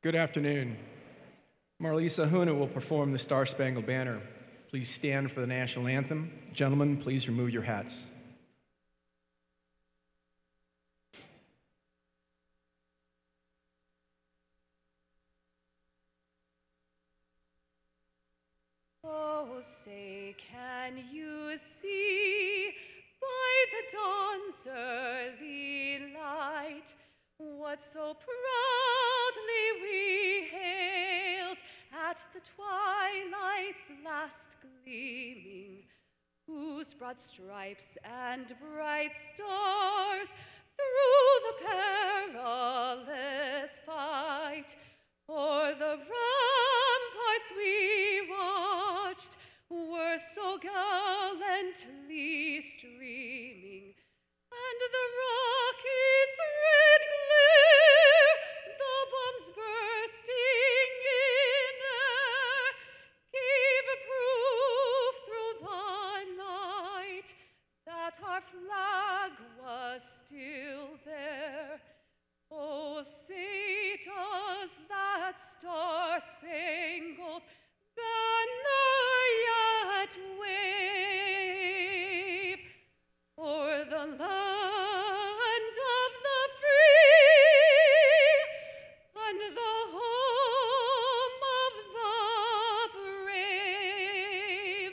Good afternoon. Marlisa Huna will perform the Star-Spangled Banner. Please stand for the national anthem. Gentlemen, please remove your hats. Oh, say, can you see by the dawn's early light what so proudly we hailed at the twilight's last gleaming, whose broad stripes and bright stars through the perilous fight o'er the ramparts we watched were so gallantly streaming, and the rockets' red glare, the bombs bursting in air, gave proof through the night that our flag was still there. Oh, say does that star-spangled banner yet wave o'er the land of the free and the home of the brave?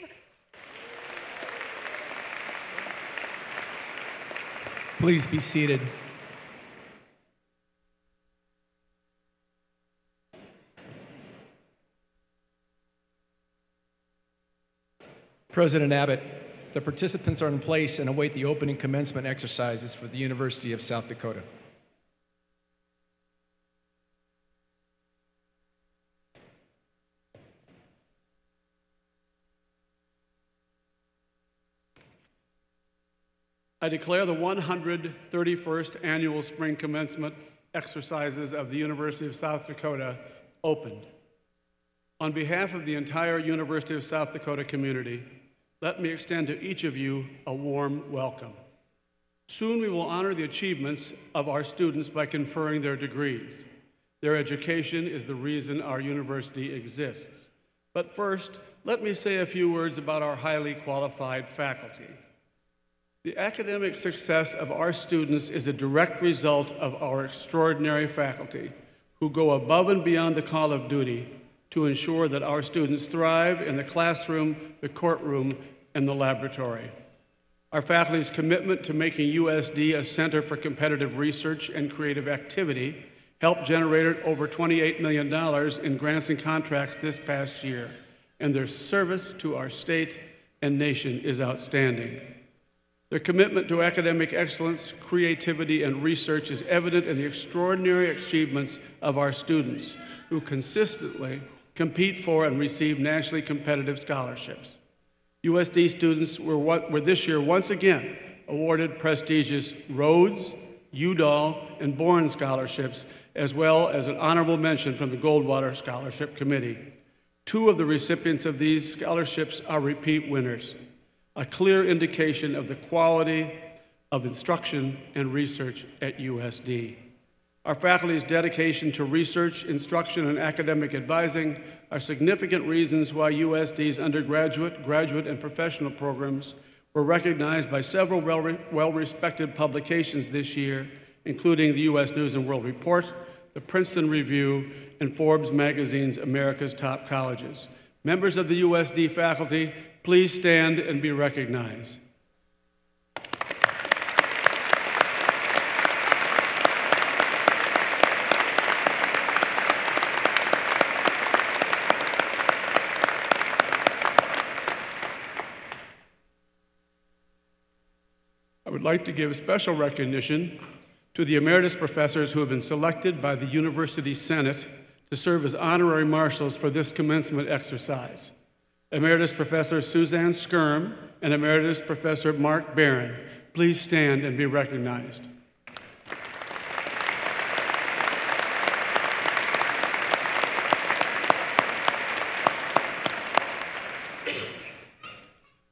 Please be seated. President Abbott, the participants are in place and await the opening commencement exercises for the University of South Dakota. I declare the 131st Annual Spring Commencement exercises of the University of South Dakota opened. On behalf of the entire University of South Dakota community, let me extend to each of you a warm welcome. Soon we will honor the achievements of our students by conferring their degrees. Their education is the reason our university exists. But first, let me say a few words about our highly qualified faculty. The academic success of our students is a direct result of our extraordinary faculty who go above and beyond the call of duty to ensure that our students thrive in the classroom, the courtroom, and the laboratory. Our faculty's commitment to making USD a center for competitive research and creative activity helped generate over $28 million in grants and contracts this past year, and their service to our state and nation is outstanding. Their commitment to academic excellence, creativity, and research is evident in the extraordinary achievements of our students, who consistently compete for and receive nationally competitive scholarships. USD students were this year once again awarded prestigious Rhodes, Udall, and Bourne scholarships, as well as an honorable mention from the Goldwater Scholarship Committee. Two of the recipients of these scholarships are repeat winners, a clear indication of the quality of instruction and research at USD. Our faculty's dedication to research, instruction, and academic advising are significant reasons why USD's undergraduate, graduate, and professional programs were recognized by several well-respected publications this year, including the U.S. News & World Report, the Princeton Review, and Forbes magazine's America's Top Colleges. Members of the USD faculty, please stand and be recognized. I would like to give special recognition to the emeritus professors who have been selected by the University Senate to serve as honorary marshals for this commencement exercise. Emeritus Professor Suzanne Skirm and Emeritus Professor Mark Barron, please stand and be recognized.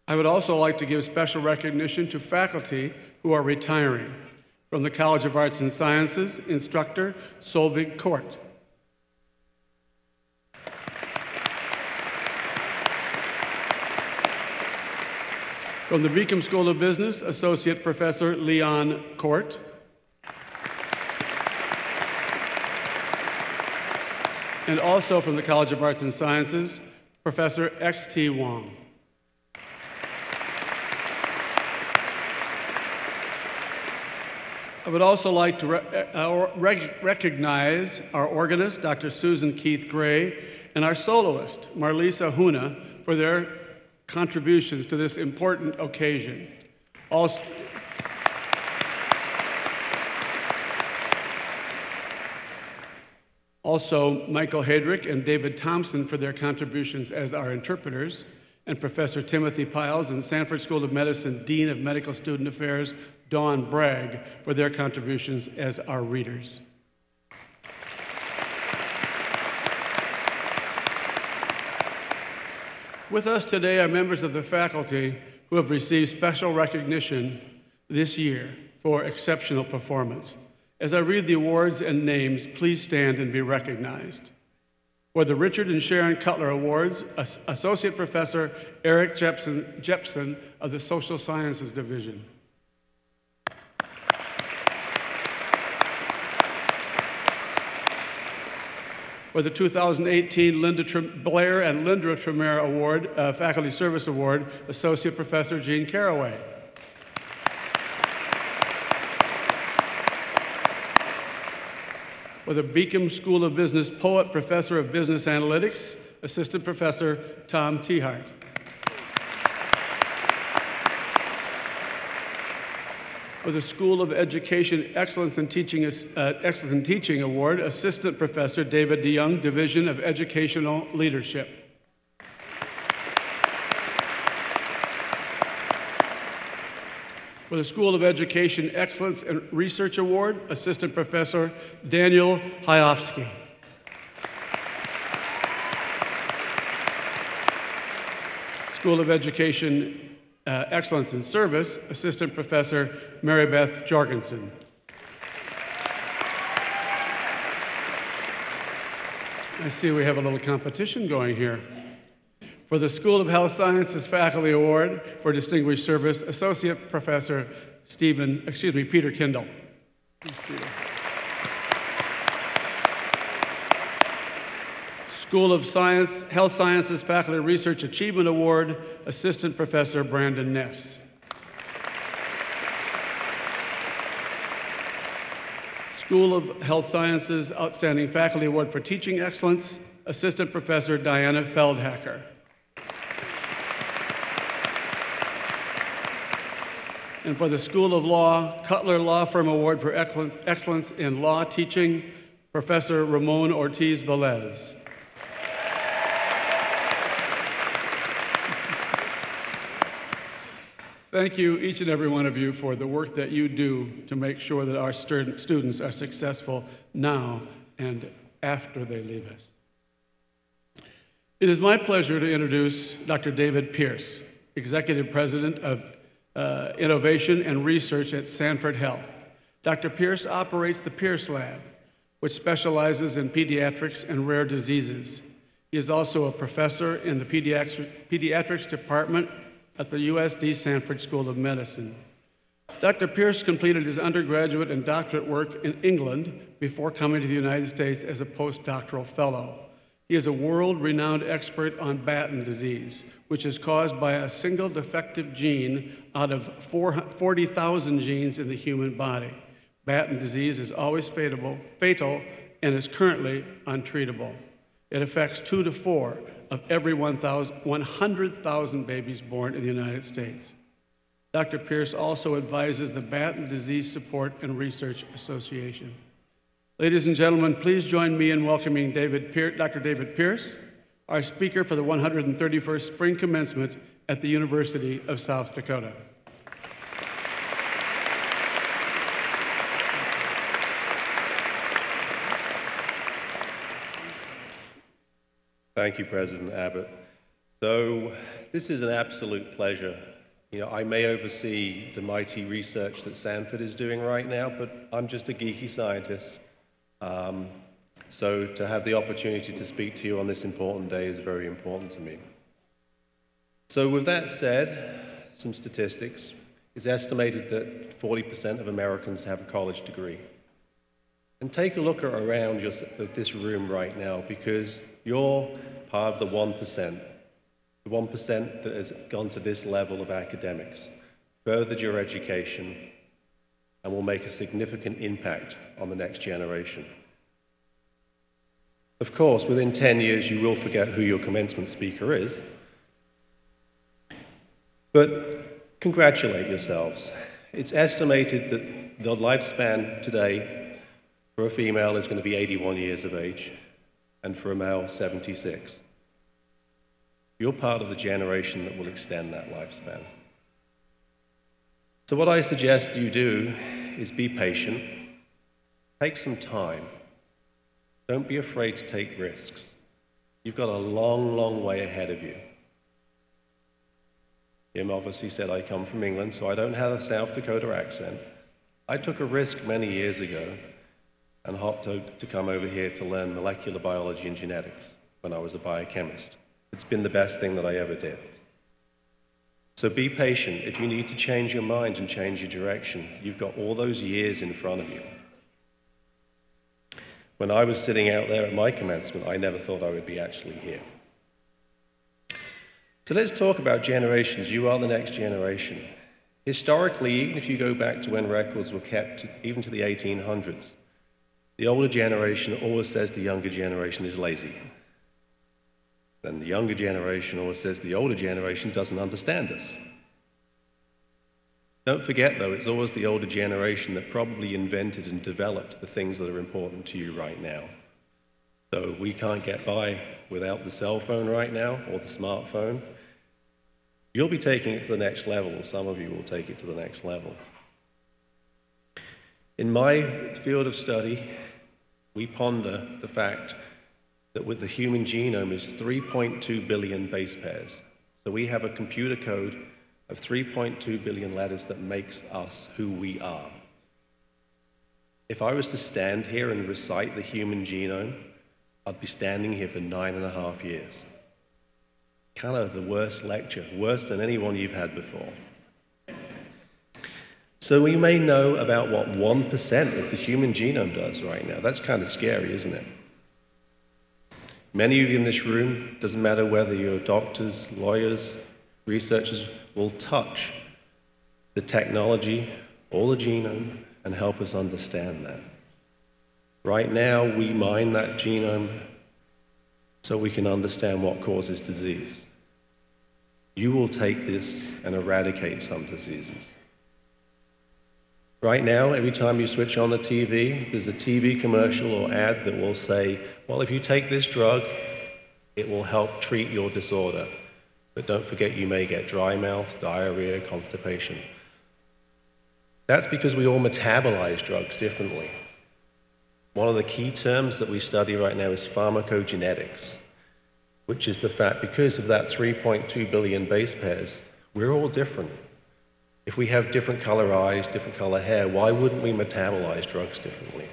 I would also like to give special recognition to faculty who are retiring. From the College of Arts and Sciences, instructor Solvig Kort. From the Beacom School of Business, Associate Professor Leon Court. And also from the College of Arts and Sciences, Professor X.T. Wong. I would also like to recognize our organist, Dr. Susan Keith Gray, and our soloist, Marlisa Huna, for their contributions to this important occasion. Also, Michael Hedrick and David Thompson for their contributions as our interpreters, and Professor Timothy Piles and Sanford School of Medicine Dean of Medical Student Affairs, Dawn Bragg, for their contributions as our readers. With us today are members of the faculty who have received special recognition this year for exceptional performance. As I read the awards and names, please stand and be recognized. For the Richard and Sharon Cutler Awards, Associate Professor Eric Jepson of the Social Sciences Division. For the 2018 Blair and Linda Tremere Award, Faculty Service Award, Associate Professor Jean Caraway. For the Beacom School of Business Poet, Professor of Business Analytics, Assistant Professor Tom Tehart. For the School of Education Excellence in Teaching Award, Assistant Professor David DeYoung, Division of Educational Leadership. For the School of Education Excellence and Research Award, Assistant Professor Daniel Hyofsky. School of Education Excellence in Service, Assistant Professor Mary Beth Jorgensen. I see we have a little competition going here. For the School of Health Sciences Faculty Award for Distinguished Service, Associate Professor Peter Kindle. School of Health Sciences Faculty Research Achievement Award, Assistant Professor Brandon Ness. School of Health Sciences Outstanding Faculty Award for Teaching Excellence, Assistant Professor Diana Feldhacker. And for the School of Law, Cutler Law Firm Award for Excellence in Law Teaching, Professor Ramon Ortiz Velez. Thank you, each and every one of you, for the work that you do to make sure that our students are successful now and after they leave us. It is my pleasure to introduce Dr. David Pearce, Executive President of Innovation and Research at Sanford Health. Dr. Pearce operates the Pearce Lab, which specializes in pediatrics and rare diseases. He is also a professor in the pediatrics department at the USD Sanford School of Medicine. Dr. Pearce completed his undergraduate and doctorate work in England before coming to the United States as a postdoctoral fellow. He is a world-renowned expert on Batten disease, which is caused by a single defective gene out of 40,000 genes in the human body. Batten disease is always fatal and is currently untreatable. It affects 2 to 4 of every 100,000 babies born in the United States. Dr. Pearce also advises the Batten Disease Support and Research Association. Ladies and gentlemen, please join me in welcoming Dr. David Pearce, our speaker for the 131st Spring Commencement at the University of South Dakota. Thank you, President Abbott. So this is an absolute pleasure. I may oversee the mighty research that Sanford is doing right now, but I'm just a geeky scientist. So to have the opportunity to speak to you on this important day is very important to me. So with that said, some statistics. It's estimated that 40% of Americans have a college degree. And take a look around this room right now, because you're part of the 1% that has gone to this level of academics, furthered your education, and will make a significant impact on the next generation. Of course, within 10 years, you will forget who your commencement speaker is. But congratulate yourselves. It's estimated that the lifespan today for a female is going to be 81 years of age, and for a male, 76. You're part of the generation that will extend that lifespan. So what I suggest you do is be patient, take some time. Don't be afraid to take risks. You've got a long, long way ahead of you. Jim obviously said I come from England, so I don't have a South Dakota accent. I took a risk many years ago and hopped to come over here to learn molecular biology and genetics when I was a biochemist. It's been the best thing that I ever did. So be patient. If you need to change your mind and change your direction, you've got all those years in front of you. When I was sitting out there at my commencement, I never thought I would be actually here. So let's talk about generations. You are the next generation. Historically, even if you go back to when records were kept, even to the 1800s, the older generation always says the younger generation is lazy. Then the younger generation always says the older generation doesn't understand us. Don't forget, though, it's always the older generation that probably invented and developed the things that are important to you right now. So we can't get by without the cell phone right now, or the smartphone. You'll be taking it to the next level, or some of you will take it to the next level. In my field of study, we ponder the fact that with the human genome is 3.2 billion base pairs. So we have a computer code of 3.2 billion letters that makes us who we are. If I was to stand here and recite the human genome, I'd be standing here for 9.5 years. Kind of the worst lecture, worse than any one you've had before. So we may know about what 1% of the human genome does right now. That's kind of scary, isn't it? Many of you in this room, doesn't matter whether you're doctors, lawyers, researchers, will touch the technology or the genome and help us understand that. Right now, we mine that genome so we can understand what causes disease. You will take this and eradicate some diseases. Right now, every time you switch on the TV, there's a TV commercial or ad that will say, well, if you take this drug, it will help treat your disorder. But don't forget, you may get dry mouth, diarrhea, constipation. That's because we all metabolize drugs differently. One of the key terms that we study right now is pharmacogenetics, which is the fact because of that 3.2 billion base pairs, we're all different. If we have different color eyes, different color hair, why wouldn't we metabolize drugs differently?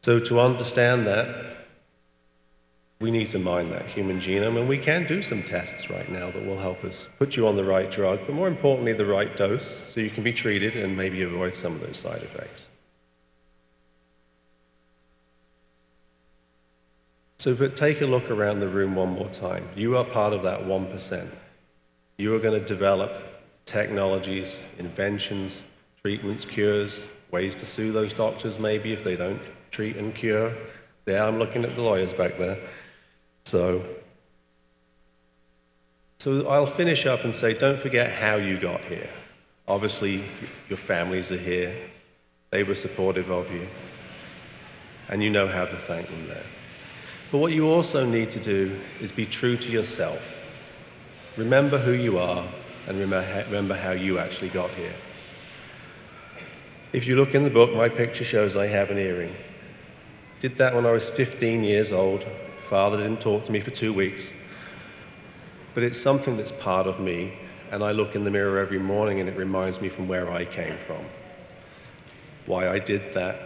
So to understand that, we need to mine that human genome, and we can do some tests right now that will help us put you on the right drug, but more importantly, the right dose, so you can be treated and maybe avoid some of those side effects. But take a look around the room one more time. You are part of that 1%. You are going to develop technologies, inventions, treatments, cures, ways to sue those doctors maybe if they don't treat and cure. Yeah, I'm looking at the lawyers back there. So I'll finish up and say, don't forget how you got here. Obviously, your families are here. They were supportive of you. And you know how to thank them there. But what you also need to do is be true to yourself. Remember who you are and remember how you actually got here. If you look in the book, my picture shows I have an earring. Did that when I was 15 years old. Father didn't talk to me for 2 weeks. But it's something that's part of me, and I look in the mirror every morning and it reminds me from where I came from, why I did that,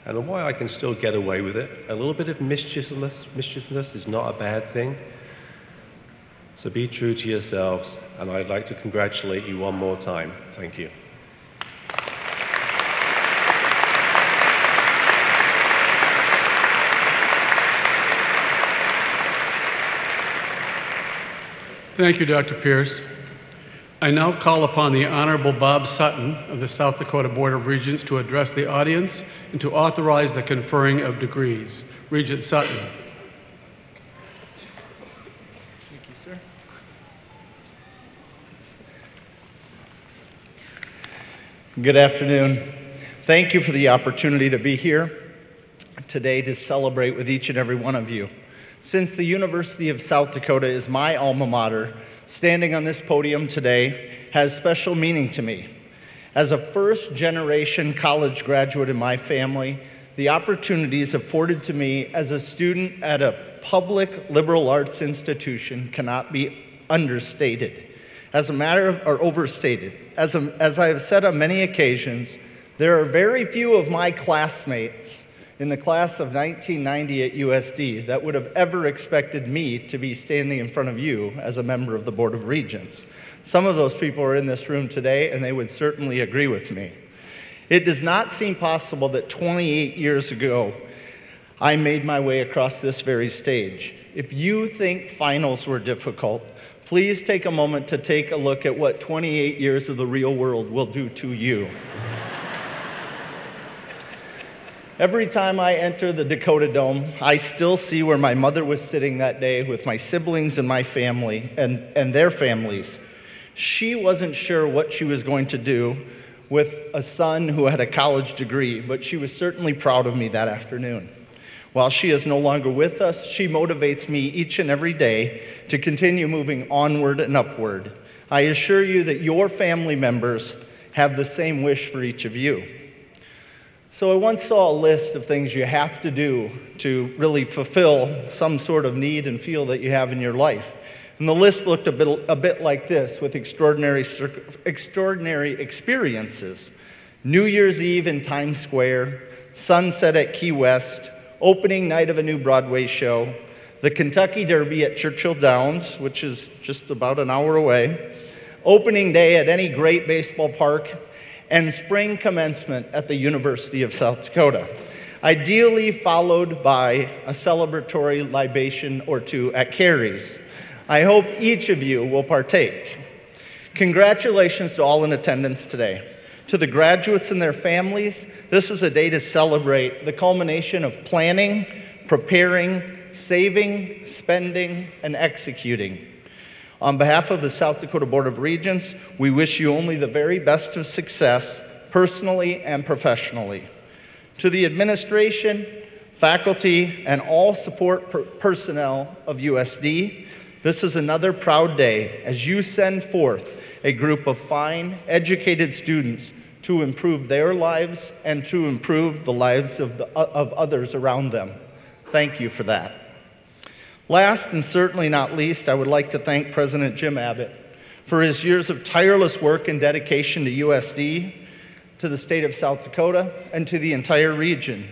and why I can still get away with it. A little bit of mischievousness is not a bad thing. So be true to yourselves, and I'd like to congratulate you one more time. Thank you. Thank you, Dr. Pearce. I now call upon the Honorable Bob Sutton of the South Dakota Board of Regents to address the audience and to authorize the conferring of degrees. Regent Sutton. Thank you, sir. Good afternoon. Thank you for the opportunity to be here today to celebrate with each and every one of you. Since the University of South Dakota is my alma mater, standing on this podium today has special meaning to me. As a first-generation college graduate in my family, the opportunities afforded to me as a student at a public liberal arts institution cannot be understated. As overstated. As I have said on many occasions, there are very few of my classmates in the class of 1990 at USD that would have ever expected me to be standing in front of you as a member of the Board of Regents. Some of those people are in this room today, and they would certainly agree with me. It does not seem possible that 28 years ago, I made my way across this very stage. If you think finals were difficult, please take a moment to take a look at what 28 years of the real world will do to you. Every time I enter the Dakota Dome, I still see where my mother was sitting that day with my siblings and my family and their families. She wasn't sure what she was going to do with a son who had a college degree, but she was certainly proud of me that afternoon. While she is no longer with us, she motivates me each and every day to continue moving onward and upward. I assure you that your family members have the same wish for each of you. So I once saw a list of things you have to do to really fulfill some sort of need and feel that you have in your life. And the list looked a bit like this, with extraordinary experiences. New Year's Eve in Times Square, sunset at Key West, opening night of a new Broadway show, the Kentucky Derby at Churchill Downs, which is just about an hour away, opening day at any great baseball park, and spring commencement at the University of South Dakota, ideally followed by a celebratory libation or two at Carey's. I hope each of you will partake. Congratulations to all in attendance today. To the graduates and their families, this is a day to celebrate the culmination of planning, preparing, saving, spending, and executing. On behalf of the South Dakota Board of Regents, we wish you only the very best of success, personally and professionally. To the administration, faculty, and all support personnel of USD, this is another proud day as you send forth a group of fine, educated students to improve their lives and to improve the lives of others around them. Thank you for that. Last and certainly not least, I would like to thank President Jim Abbott for his years of tireless work and dedication to USD, to the state of South Dakota, and to the entire region.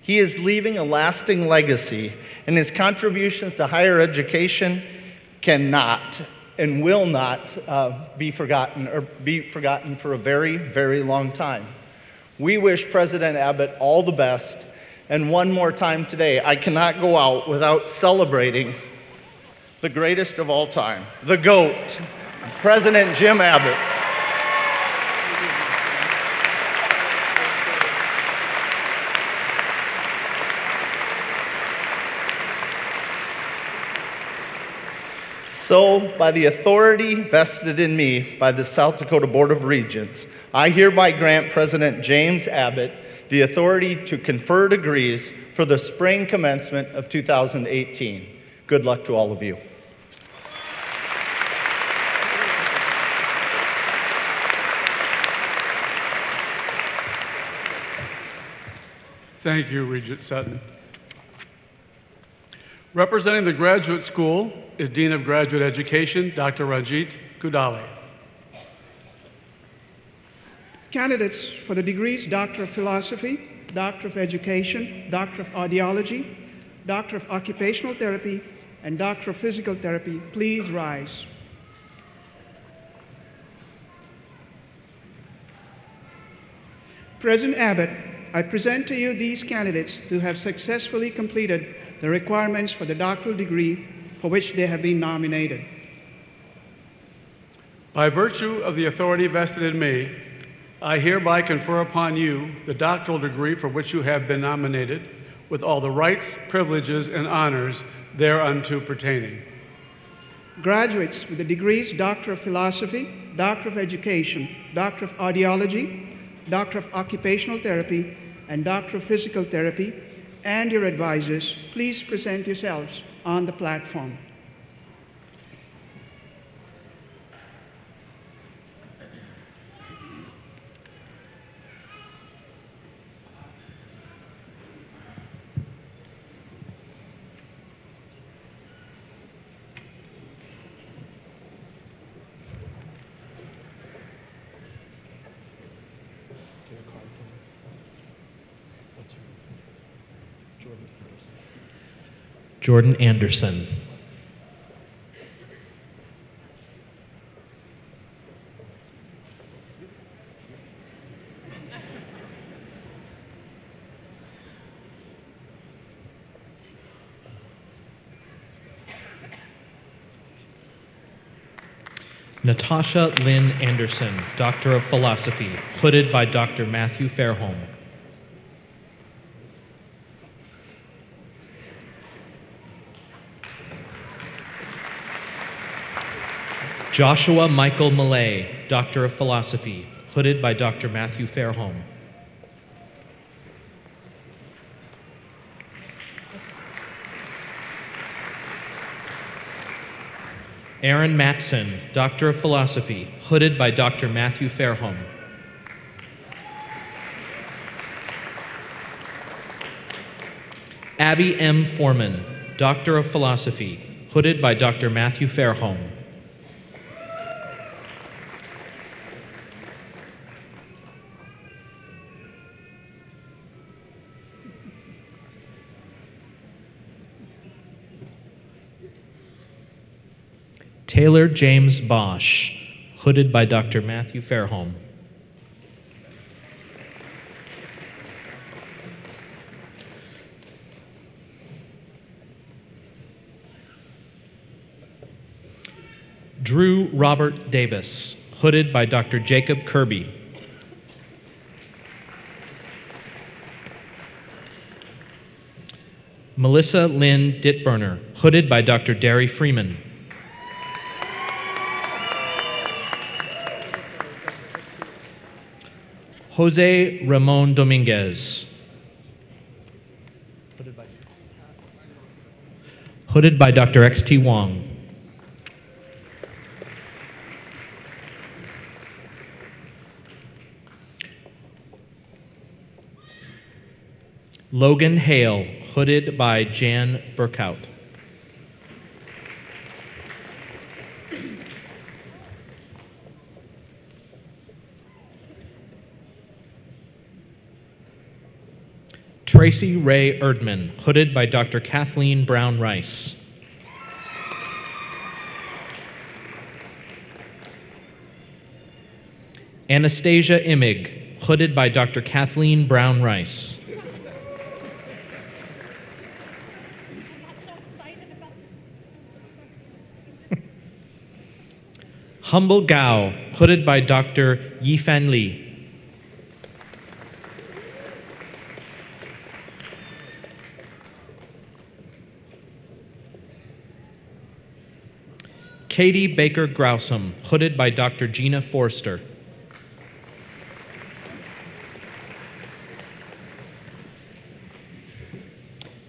He is leaving a lasting legacy, and his contributions to higher education cannot and will not be forgotten for a very, very long time. We wish President Abbott all the best. And one more time today, I cannot go out without celebrating the greatest of all time, the GOAT, President Jim Abbott. So, by the authority vested in me by the South Dakota Board of Regents, I hereby grant President James Abbott the authority to confer degrees for the spring commencement of 2018. Good luck to all of you. Thank you, Regent Sutton. Representing the Graduate School is Dean of Graduate Education, Dr. Ranjit Kudale. Candidates for the degrees Doctor of Philosophy, Doctor of Education, Doctor of Audiology, Doctor of Occupational Therapy, and Doctor of Physical Therapy, please rise. President Abbott, I present to you these candidates who have successfully completed the requirements for the doctoral degree for which they have been nominated. By virtue of the authority vested in me, I hereby confer upon you the doctoral degree for which you have been nominated, with all the rights, privileges, and honors thereunto pertaining. Graduates with the degrees Doctor of Philosophy, Doctor of Education, Doctor of Audiology, Doctor of Occupational Therapy, and Doctor of Physical Therapy, and your advisors, please present yourselves on the platform. Jordan Anderson. Natasha Lynn Anderson, Doctor of Philosophy, hooded by Dr. Matthew Fairholm. Joshua Michael Millay, Doctor of Philosophy, hooded by Dr. Matthew Fairholm. Aaron Matson, Doctor of Philosophy, hooded by Dr. Matthew Fairholm. Abby M. Foreman, Doctor of Philosophy, hooded by Dr. Matthew Fairholm. Taylor James Bosch, hooded by Dr. Matthew Fairholm. Drew Robert Davis, hooded by Dr. Jacob Kirby. Melissa Lynn Dittburner, hooded by Dr. Derry Freeman. Jose Ramon Dominguez, hooded by Dr. X.T. Wong. Logan Hale, hooded by Jan Burkout. Tracy Ray Erdman, hooded by Dr. Kathleen Brown Rice. Anastasia Imig, hooded by Dr. Kathleen Brown Rice. Humble Gao, hooded by Dr. Yifan Li. Katie Baker Grousam, hooded by Dr. Gina Forster.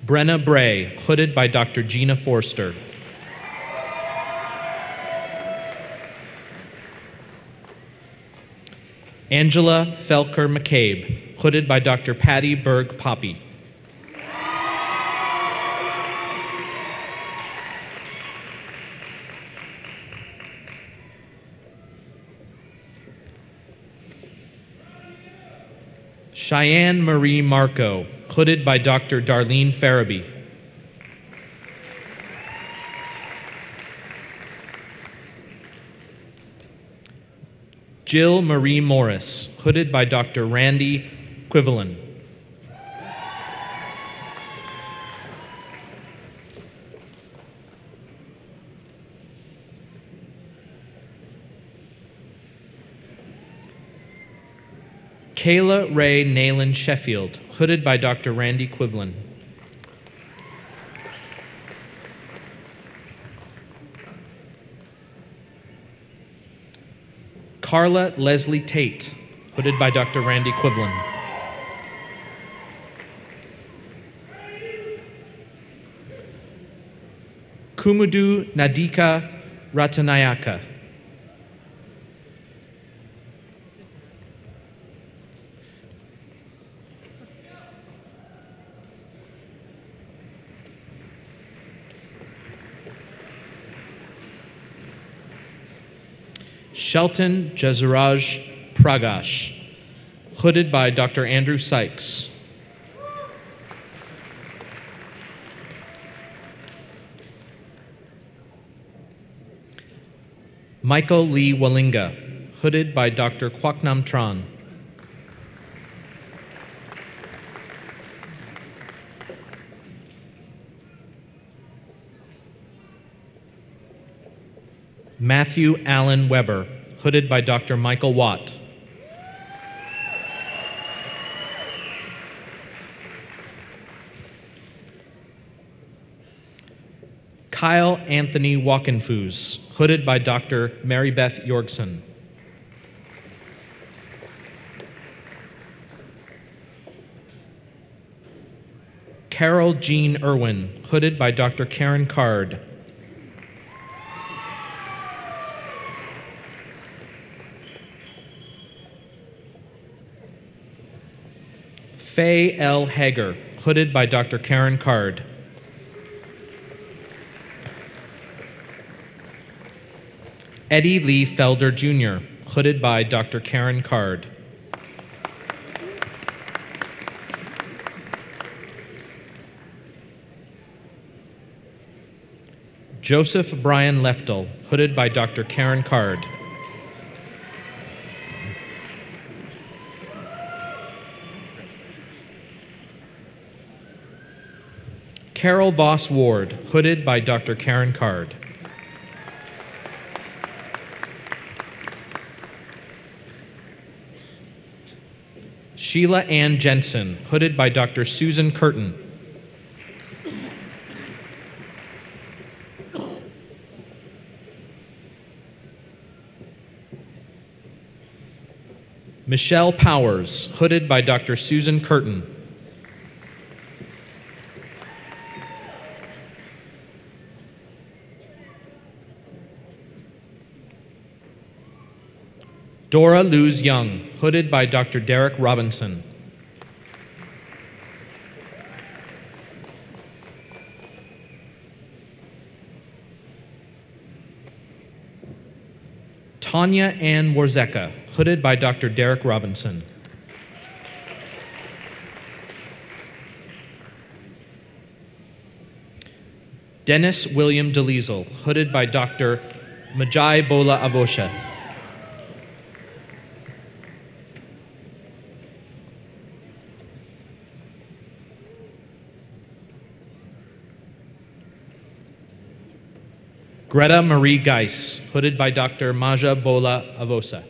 Brenna Bray, hooded by Dr. Gina Forster. Angela Felker McCabe, hooded by Dr. Patty Berg Poppy. Cheyenne Marie Marco, hooded by Dr. Darlene Farabee. Jill Marie Morris, hooded by Dr. Randy Quivelin. Kayla Ray Nayland Sheffield, hooded by Dr. Randy Quivelin. Carla Leslie Tate, hooded by Dr. Randy Quivelin. Kumudu Nadika Ratanayaka. Shelton Jazaraj Pragash, hooded by Dr. Andrew Sykes. Michael Lee Walinga, hooded by Dr. Kwaknam Tran. Matthew Allen Weber, hooded by Dr. Michael Watt. Kyle Anthony Walkenfus, hooded by Dr. Mary Beth Yorgson. Carol Jean Irwin, hooded by Dr. Karen Card. Faye L. Hager, hooded by Dr. Karen Card. Eddie Lee Felder Jr., hooded by Dr. Karen Card. Joseph Brian Leftel, hooded by Dr. Karen Card. Carol Voss Ward, hooded by Dr. Karen Card. Sheila Ann Jensen, hooded by Dr. Susan Curtin. Michelle Powers, hooded by Dr. Susan Curtin. Dora Luz Young, hooded by Dr. Derek Robinson. Tanya Ann Warzeka, hooded by Dr. Derek Robinson. Dennis William DeLiesel, hooded by Dr. Majai Bola Avosha. Greta Marie Geis, hooded by Dr. Maja Bola Avosa.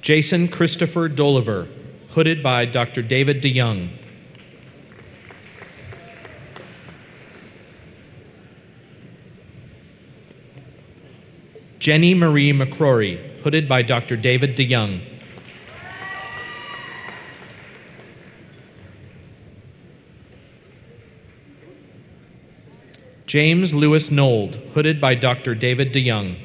Jason Christopher Doliver, hooded by Dr. David DeYoung. Jenny Marie McCrory, hooded by Dr. David DeYoung. James Lewis Nold, hooded by Dr. David DeYoung.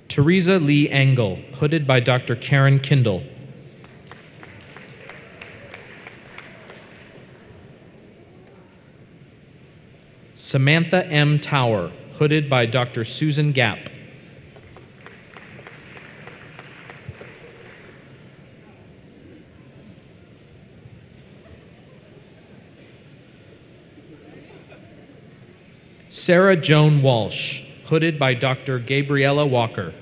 Teresa Lee Engel, hooded by Dr. Karen Kindle. Samantha M. Tower, hooded by Dr. Susan Gapp. Sarah Joan Walsh, hooded by Dr. Gabriella Walker.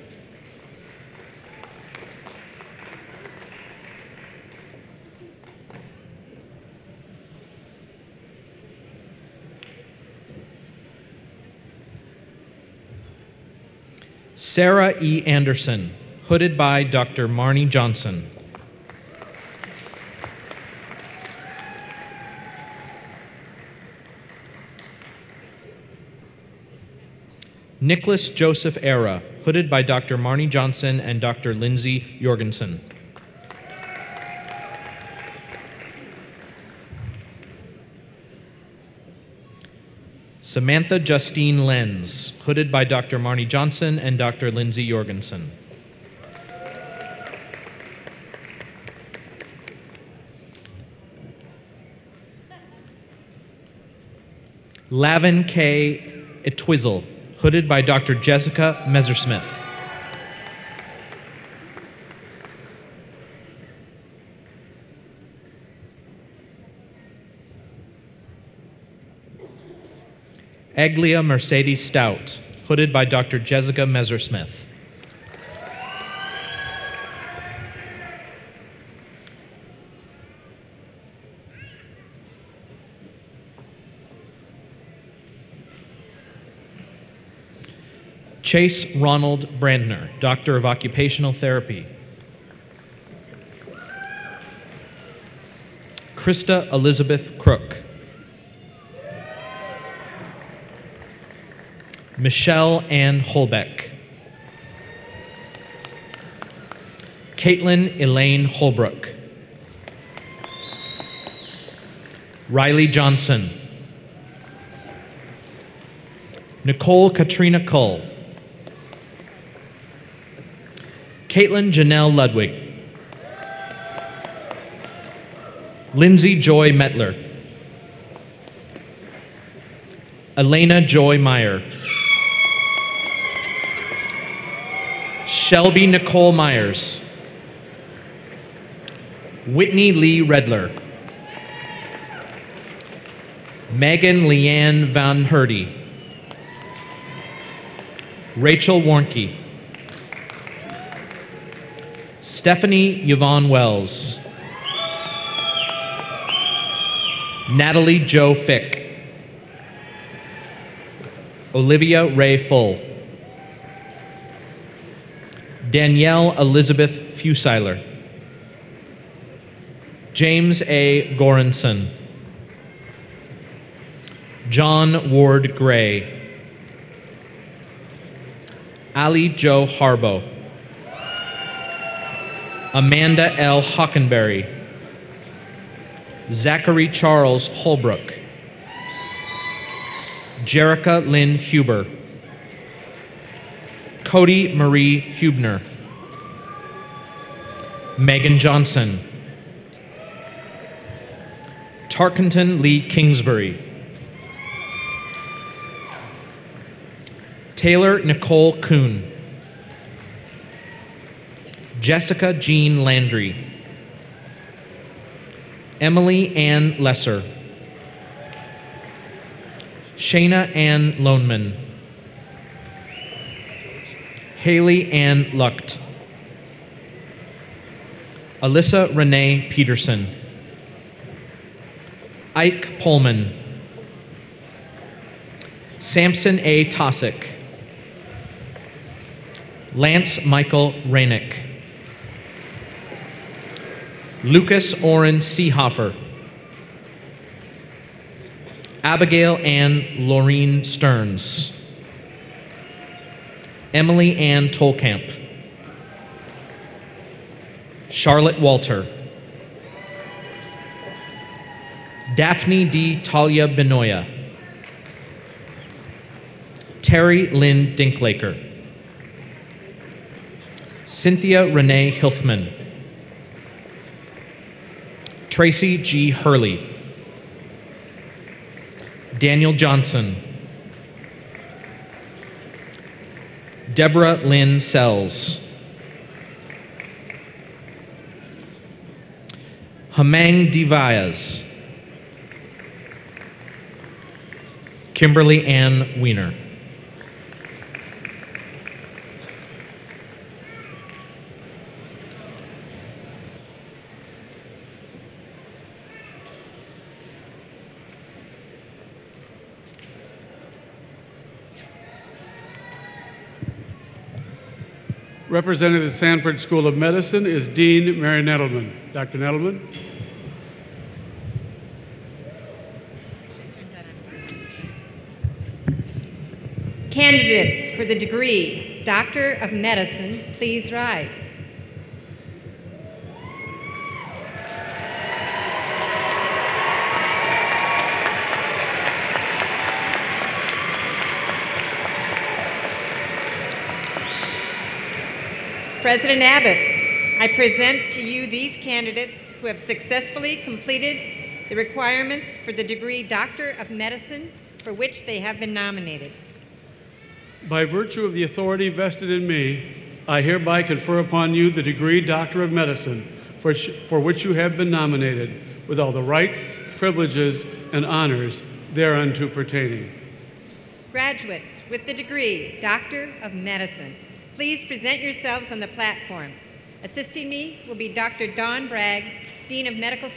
Sarah E. Anderson, hooded by Dr. Marnie Johnson. Nicholas Joseph Era, hooded by Dr. Marnie Johnson and Dr. Lindsay Jorgensen. Samantha Justine Lenz, hooded by Dr. Marnie Johnson and Dr. Lindsay Jorgensen. Lavin K. Etwizzle, hooded by Dr. Jessica Messersmith. Aglia Mercedes Stout, hooded by Dr. Jessica Messersmith. Chase Ronald Brandner, Doctor of Occupational Therapy. Krista Elizabeth Crook. Michelle Ann Holbeck. Caitlin Elaine Holbrook. Riley Johnson. Nicole Katrina Cull. Caitlin Janelle Ludwig. Lindsay Joy Metler. Elena Joy Meyer. Shelby Nicole Myers. Whitney Lee Redler. Megan Leanne Van Herdy. Rachel Warnke. Stephanie Yvonne Wells. Natalie Jo Fick. Olivia Ray Full. Danielle Elizabeth Fusiler. James A. Goranson. John Ward Gray. Ali Jo Harbo. Amanda L. Hockenberry. Zachary Charles Holbrook. Jerica Lynn Huber. Cody Marie Hubner. Megan Johnson. Tarkenton Lee Kingsbury. Taylor Nicole Kuhn. Jessica Jean Landry. Emily Ann Lesser. Shayna Ann Loneman. Haley Ann Lucht. Alyssa Renee Peterson. Ike Pullman. Samson A. Tosick. Lance Michael Rainick. Lucas Orrin Seehofer. Abigail Ann Laureen Stearns. Emily Ann Tolkamp. Charlotte Walter. Daphne D. Talia Benoya. Terry Lynn Dinklaker. Cynthia Renee Hilfman. Tracy G. Hurley. Daniel Johnson. Deborah Lynn Sells. Hamang Divyas. Kimberly Ann Wiener. Representing the Sanford School of Medicine is Dean Mary Nettleman. Dr. Nettleman. Candidates for the degree Doctor of Medicine, please rise. President Abbott, I present to you these candidates who have successfully completed the requirements for the degree Doctor of Medicine for which they have been nominated. By virtue of the authority vested in me, I hereby confer upon you the degree Doctor of Medicine for which you have been nominated, with all the rights, privileges, and honors thereunto pertaining. Graduates with the degree Doctor of Medicine, please present yourselves on the platform. Assisting me will be Dr. Dawn Bragg, Dean of Medical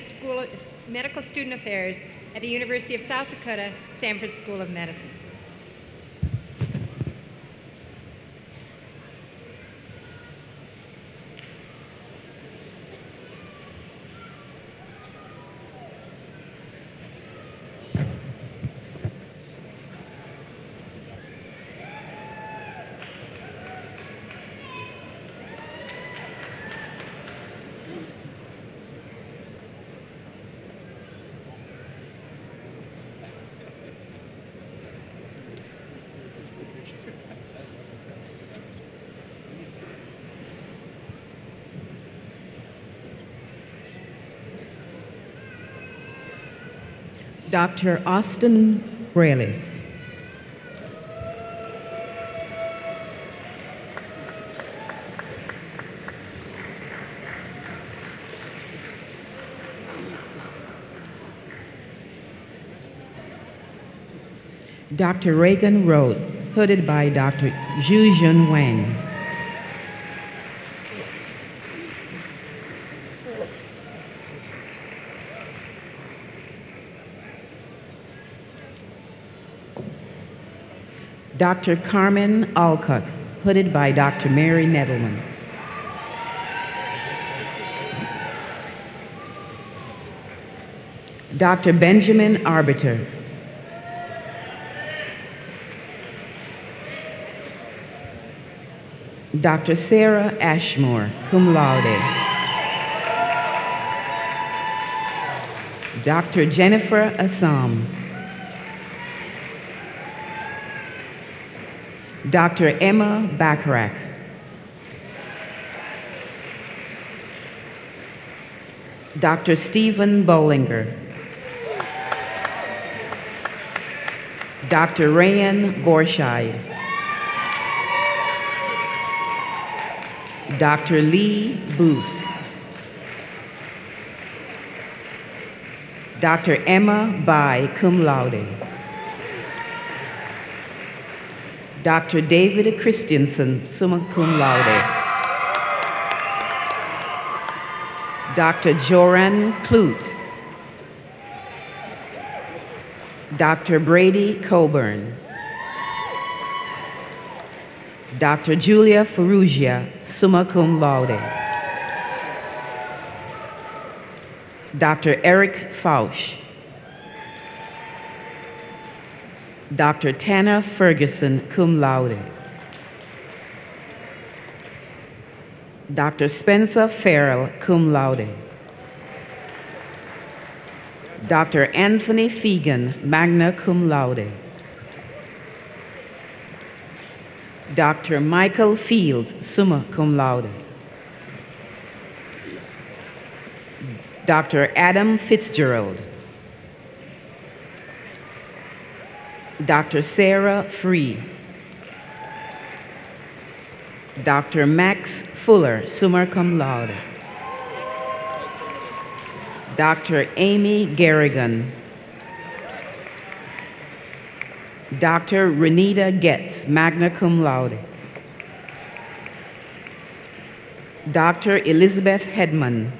Student Affairs at the University of South Dakota, Sanford School of Medicine. Dr. Austin Brallis. Dr. Reagan Road, hooded by Dr. Zhu Wang. Dr. Carmen Alcock, hooded by Dr. Mary Nettleman. Dr. Benjamin Arbiter. Dr. Sarah Ashmore, cum laude. Dr. Jennifer Assam. Dr. Emma Bacharach. Dr. Stephen Bollinger. Dr. Rayan Borshai. Dr. Lee Booth. Dr. Emma Bai, cum laude. Dr. David Christensen, summa cum laude. Dr. Joran Clute. Dr. Brady Coburn. Dr. Julia Ferrugia, summa cum laude. Dr. Eric Fausch. Dr. Tanner Ferguson, cum laude. Dr. Spencer Farrell, cum laude. Dr. Anthony Fegan, magna cum laude. Dr. Michael Fields, summa cum laude. Dr. Adam Fitzgerald. Dr. Sarah Free. Dr. Max Fuller, summa cum laude. Dr. Amy Garrigan. Dr. Renita Getz, magna cum laude. Dr. Elizabeth Hedman.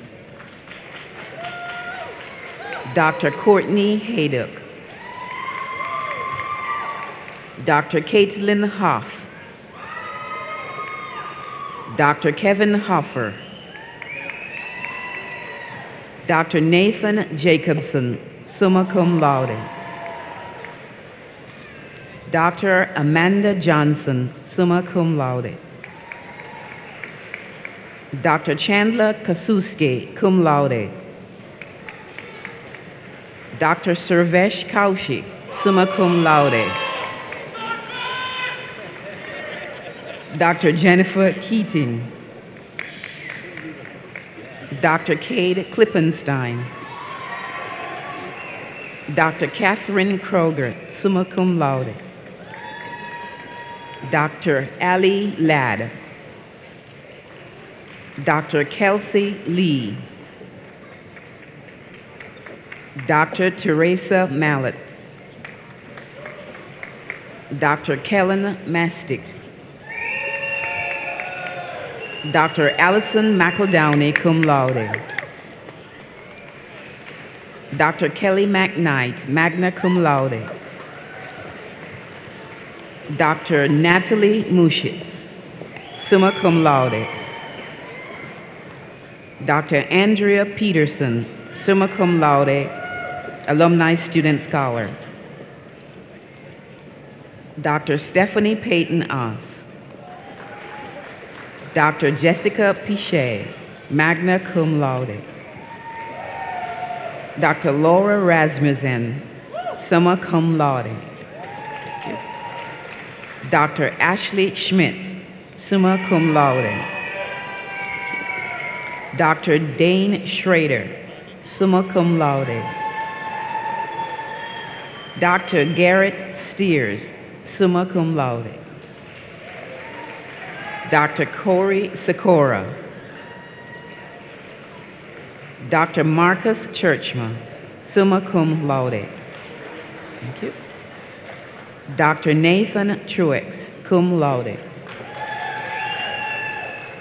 Dr. Courtney Haydock. Dr. Caitlin Hoff. Dr. Kevin Hoffer. Dr. Nathan Jacobson, summa cum laude. Dr. Amanda Johnson, summa cum laude. Dr. Chandler Kasuske, cum laude. Dr. Servesh Kaushik, summa cum laude. Dr. Jennifer Keating. Dr. Cade Klippenstein. Dr. Catherine Kroger, summa cum laude. Dr. Ali Ladd. Dr. Kelsey Lee. Dr. Teresa Mallet. Dr. Kellen Mastick. Dr. Allison McEldowney, cum laude. Dr. Kelly McKnight, magna cum laude. Dr. Natalie Muschitz, summa cum laude. Dr. Andrea Peterson, summa cum laude, alumni student scholar. Dr. Stephanie Peyton Oss. Dr. Jessica Pichet, magna cum laude. Dr. Laura Rasmussen, summa cum laude. Dr. Ashley Schmidt, summa cum laude. Dr. Dane Schrader, summa cum laude. Dr. Garrett Steers, summa cum laude. Dr. Corey Sikora. Dr. Marcus Churchman, summa cum laude. Thank you. Dr. Nathan Truex, cum laude.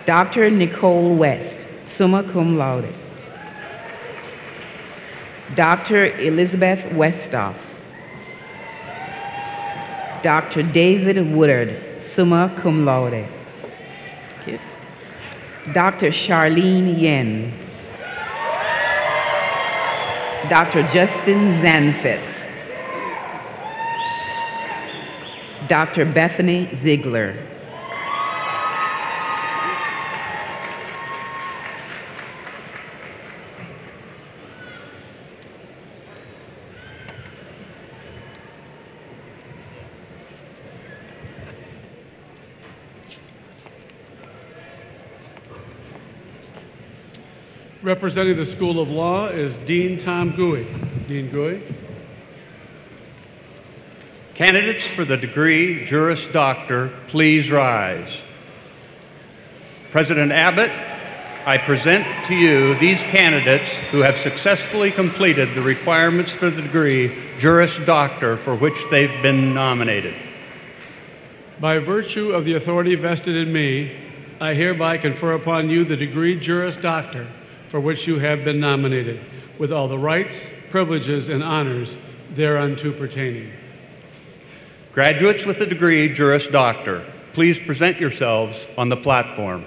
Dr. Nicole West, summa cum laude. Dr. Elizabeth Westoff. Dr. David Woodard, summa cum laude. Dr. Charlene Yen. Dr. Justin Zanfis. Dr. Bethany Ziegler. Representing the School of Law is Dean Tom Gouy. Dean Gouy. Candidates for the degree Juris Doctor, please rise. President Abbott, I present to you these candidates who have successfully completed the requirements for the degree Juris Doctor for which they've been nominated. By virtue of the authority vested in me, I hereby confer upon you the degree Juris Doctor for which you have been nominated, with all the rights, privileges, and honors thereunto pertaining. Graduates with the degree Juris Doctor, please present yourselves on the platform.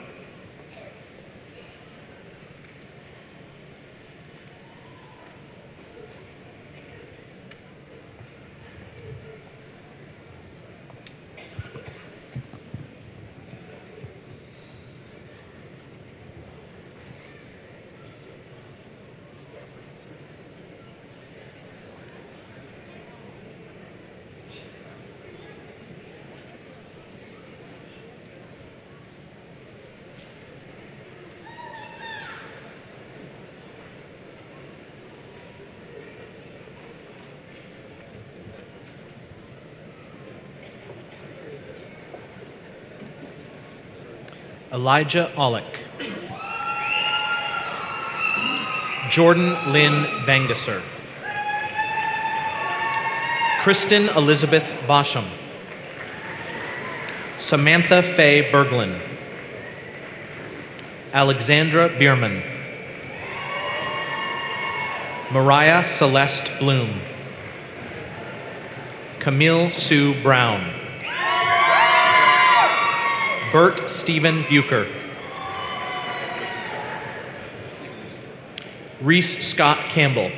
Elijah Ollick. Jordan Lynn Vangesser. Kristen Elizabeth Bosham. Samantha Faye Berglund. Alexandra Bierman. Mariah Celeste Bloom. Camille Sue Brown. Bert Stephen Bucher. Reese Scott Campbell.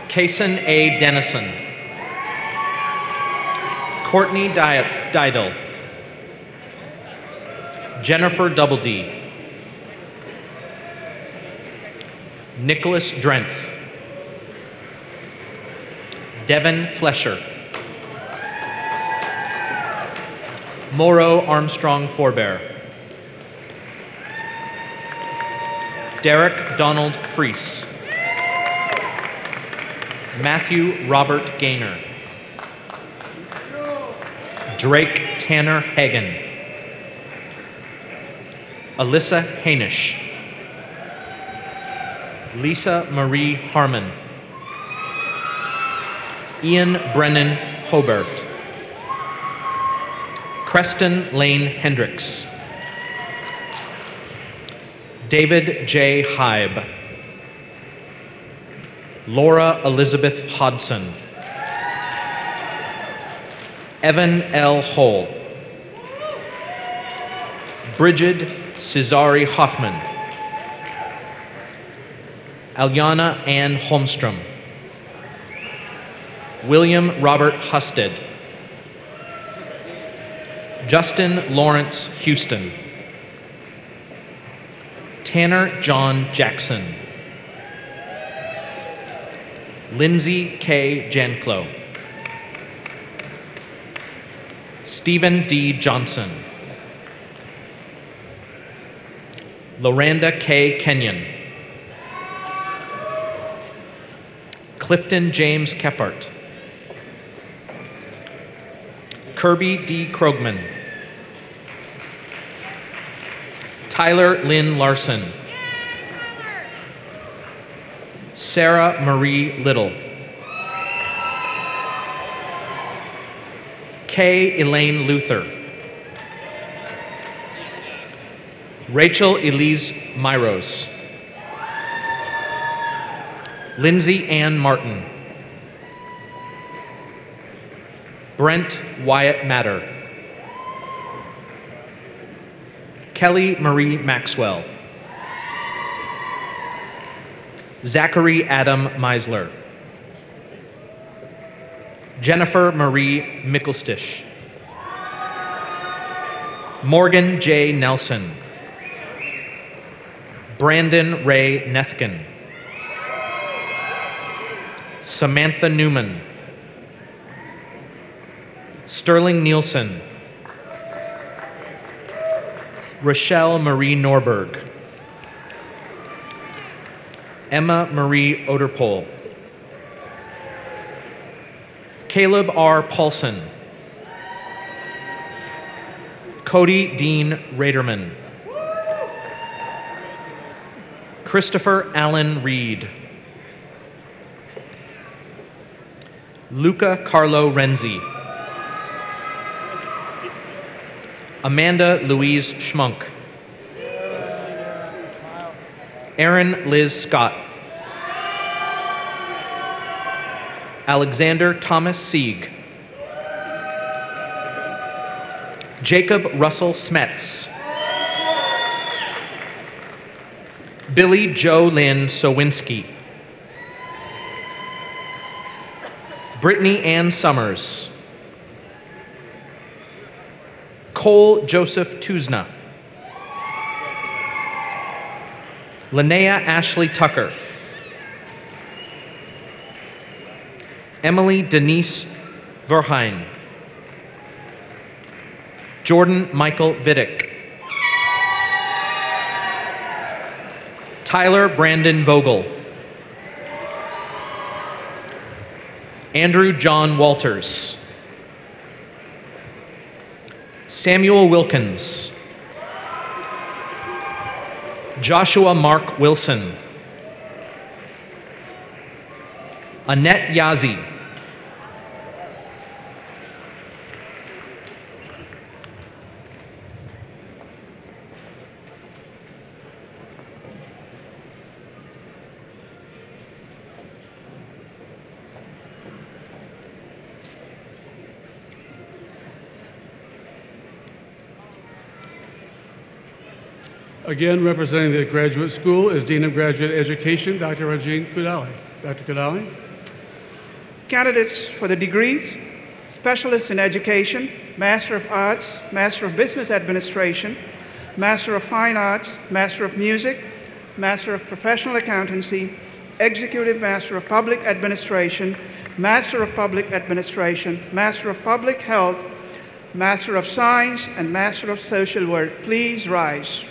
Kason A. Dennison. Courtney Didel. Jennifer Doubledee. Nicholas Drenth. Devin Flesher. Moro Armstrong Forbear. Derek Donald Freese. Matthew Robert Gaynor. Drake Tanner Hagen. Alyssa Hainish. Lisa Marie Harmon. Ian Brennan Hobart. Creston Lane Hendricks. David J. Hybe. Laura Elizabeth Hodson. Evan L. Hole. Bridget Cesari Hoffman. Alyana Ann Holmstrom. William Robert Husted. Justin Lawrence Houston. Tanner John Jackson. Lindsay K. Janclo. Stephen D. Johnson. Loranda K. Kenyon. Clifton James Kephart. Kirby D. Krogman. Tyler Lynn Larson. Sarah Marie Little. Kay Elaine Luther. Rachel Elise Myros. Lindsay Ann Martin. Brent Wyatt Matter. Kelly Marie Maxwell. Zachary Adam Meisler. Jennifer Marie Mickelstich. Morgan J. Nelson. Brandon Ray Nethkin. Samantha Newman. Sterling Nielsen. Rochelle Marie Norberg. Emma Marie Oderpol. Caleb R. Paulson. Cody Dean Raderman. Christopher Allen Reed. Luca Carlo Renzi. Amanda Louise Schmunk. Erin Liz Scott. Alexander Thomas Sieg. Jacob Russell Smets. Billy Joe Lynn Sowinski. Brittany Ann Summers. Cole Joseph Tuzna. Linnea Ashley Tucker. Emily Denise Verheyen. Jordan Michael Vidick. Tyler Brandon Vogel. Andrew John Walters. Samuel Wilkins. Joshua Mark Wilson. Annette Yazi. Again, representing the graduate school is Dean of Graduate Education, Dr. Rajin Kudali. Dr. Kudali. Candidates for the degrees: Specialist in Education, Master of Arts, Master of Business Administration, Master of Fine Arts, Master of Music, Master of Professional Accountancy, Executive Master of Public Administration, Master of Public Administration, Master of Public Health, Master of Science, and Master of Social Work. Please rise.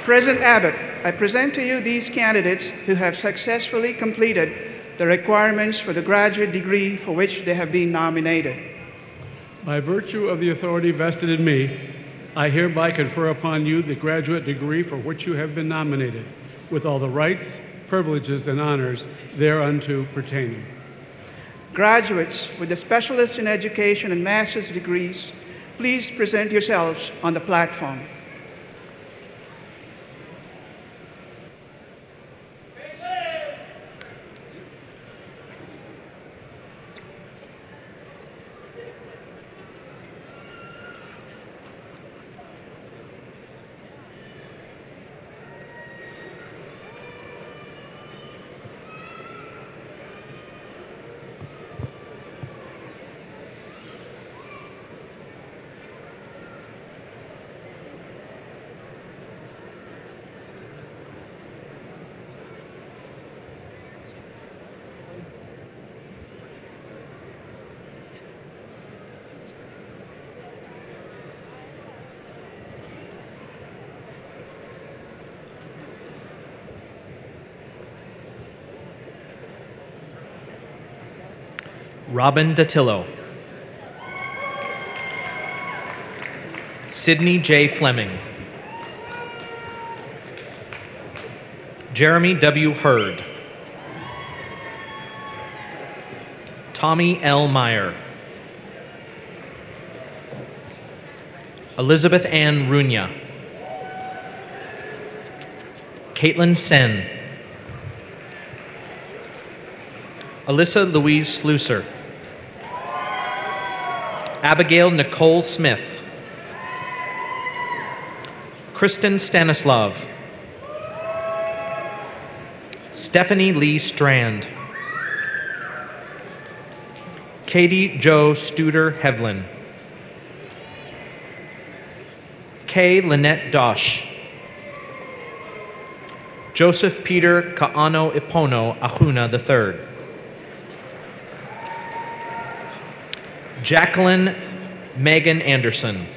President Abbott, I present to you these candidates who have successfully completed the requirements for the graduate degree for which they have been nominated. By virtue of the authority vested in me, I hereby confer upon you the graduate degree for which you have been nominated, with all the rights, privileges, and honors thereunto pertaining. Graduates with the Specialist in Education and Master's degrees, please present yourselves on the platform. Robin Datillo. Sidney J. Fleming. Jeremy W. Hurd. Tommy L. Meyer. Elizabeth Ann Runya. Caitlin Sen. Alyssa Louise Slusser. Abigail Nicole Smith. Kristen Stanislav. Stephanie Lee Strand. Katie Jo Studer Hevlin. Kay Lynette Dosh. Joseph Peter Kaano Ipono Ahuna III. Jacqueline Megan Anderson.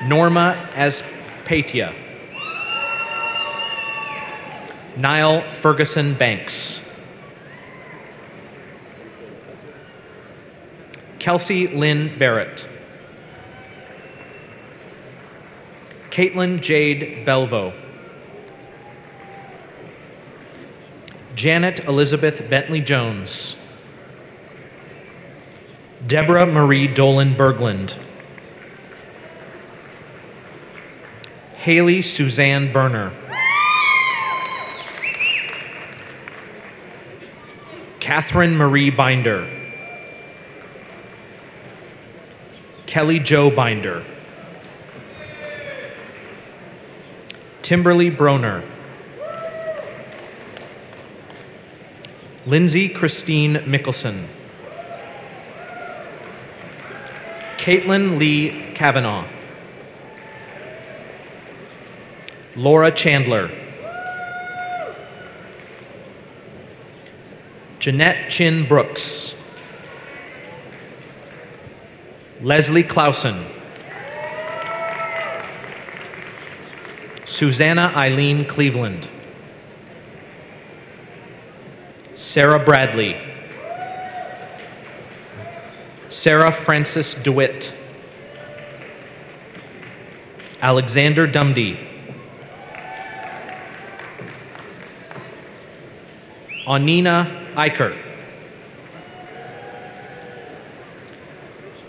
Norma Aspatia. Niall Ferguson Banks. Kelsey Lynn Barrett. Caitlin Jade Belvo. Janet Elizabeth Bentley Jones. Deborah Marie Dolan Berglund. Haley Suzanne Berner. Catherine Marie Binder. Kelly Jo Binder. Timberly Broner. Lindsay Christine Mickelson. Caitlin Lee Kavanaugh. Laura Chandler. Jeanette Chin Brooks. Leslie Clausen. Susanna Eileen Cleveland. Sarah Bradley. Sarah Frances DeWitt. Alexander Dumdy. Anina Eicher.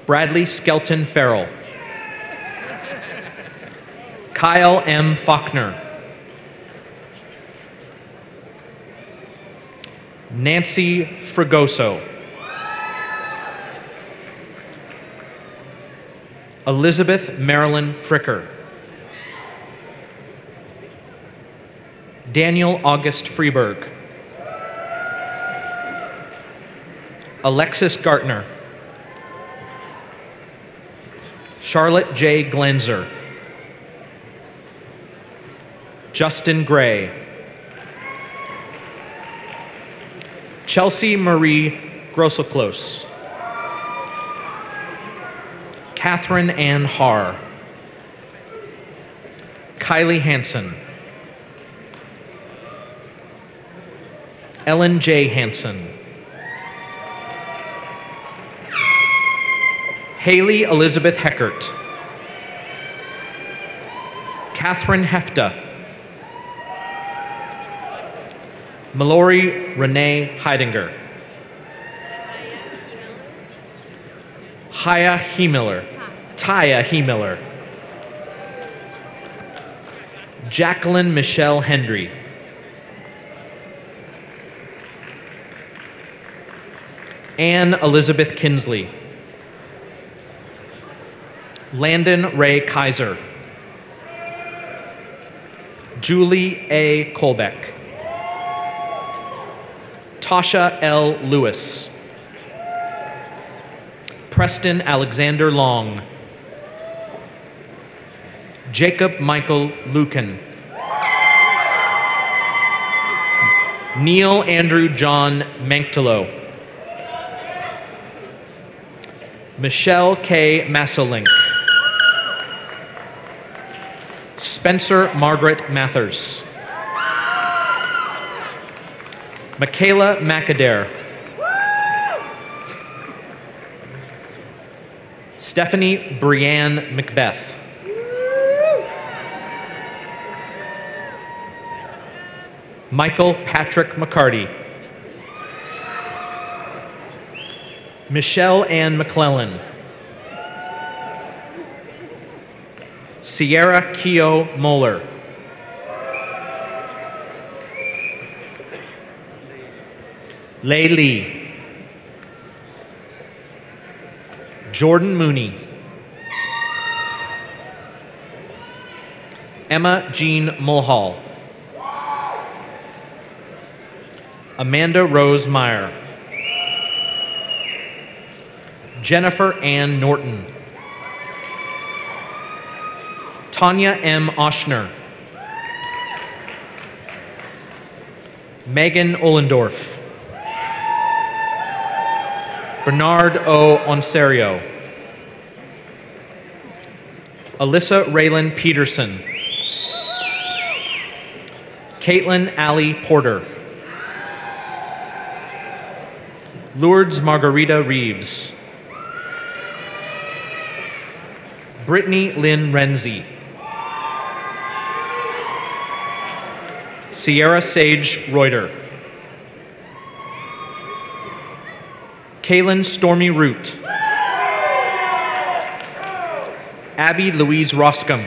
Bradley Skelton Farrell. Kyle M. Faulkner. Nancy Fregoso. Elizabeth Marilyn Fricker. Daniel August Freeberg. Alexis Gartner. Charlotte J. Glanzer. Justin Gray. Chelsea Marie Grosselclose. Catherine Ann Haar. Kylie Hansen. Ellen J. Hansen. Haley Elizabeth Heckert. Catherine Hefta. Mallory Renee Heidinger. Haya Hemiller. Taya Hemiller. Jacqueline Michelle Hendry. Anne Elizabeth Kinsley. Landon Ray Kaiser. Julie A. Kolbeck. Tasha L. Lewis. Preston Alexander Long. Jacob Michael Lucan. Neil Andrew John Manktolo. Michelle K. Massolink. Spencer Margaret Mathers. Michaela McAdare. Stephanie Brianne Macbeth. Michael Patrick McCarty. Michelle Ann McClellan. Sierra Keo Moeller. Lei Lee. Jordan Mooney. Emma Jean Mulhall. Amanda Rose Meyer. Jennifer Ann Norton. Tanya M. Oshner. Megan Ollendorf. Bernard O. Onserio. Alyssa Raylan Peterson. Caitlin Allie Porter. Lourdes Margarita Reeves. Brittany Lynn Renzi. Sierra Sage Reuter. Kaylin Stormy Root. Abby Louise Roscom.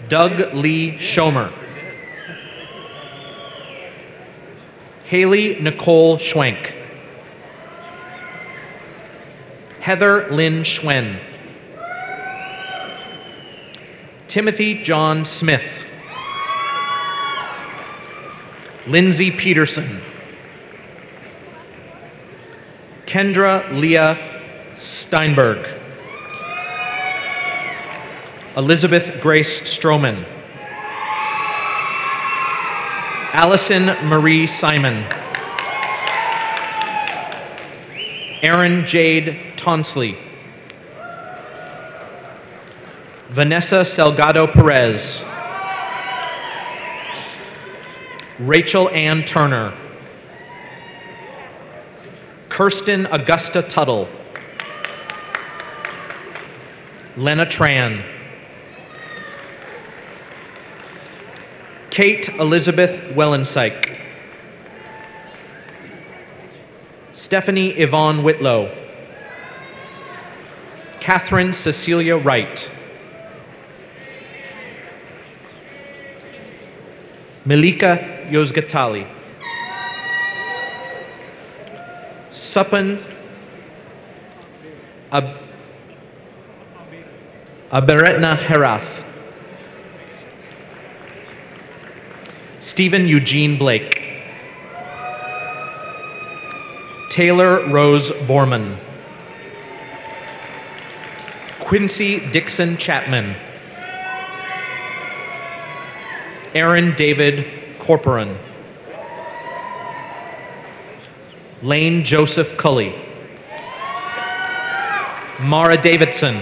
Doug Lee Schomer. Haley Nicole Schwenk. Heather Lynn Schwen. Timothy John Smith. Lindsay Peterson. Kendra Leah Steinberg. Elizabeth Grace Stroman. Allison Marie Simon. Erin Jade Tonsley. Vanessa Salgado Perez. Rachel Ann Turner. Kirsten Augusta Tuttle. Lena Tran. Kate Elizabeth Wellensyke. Stephanie Yvonne Whitlow. Catherine Cecilia Wright. Melika Yozgatali. Sutton Aberetna Herath. Stephen Eugene Blake. Taylor Rose Borman. Quincy Dixon Chapman. Aaron David Corporan. Lane Joseph Cully. Mara Davidson.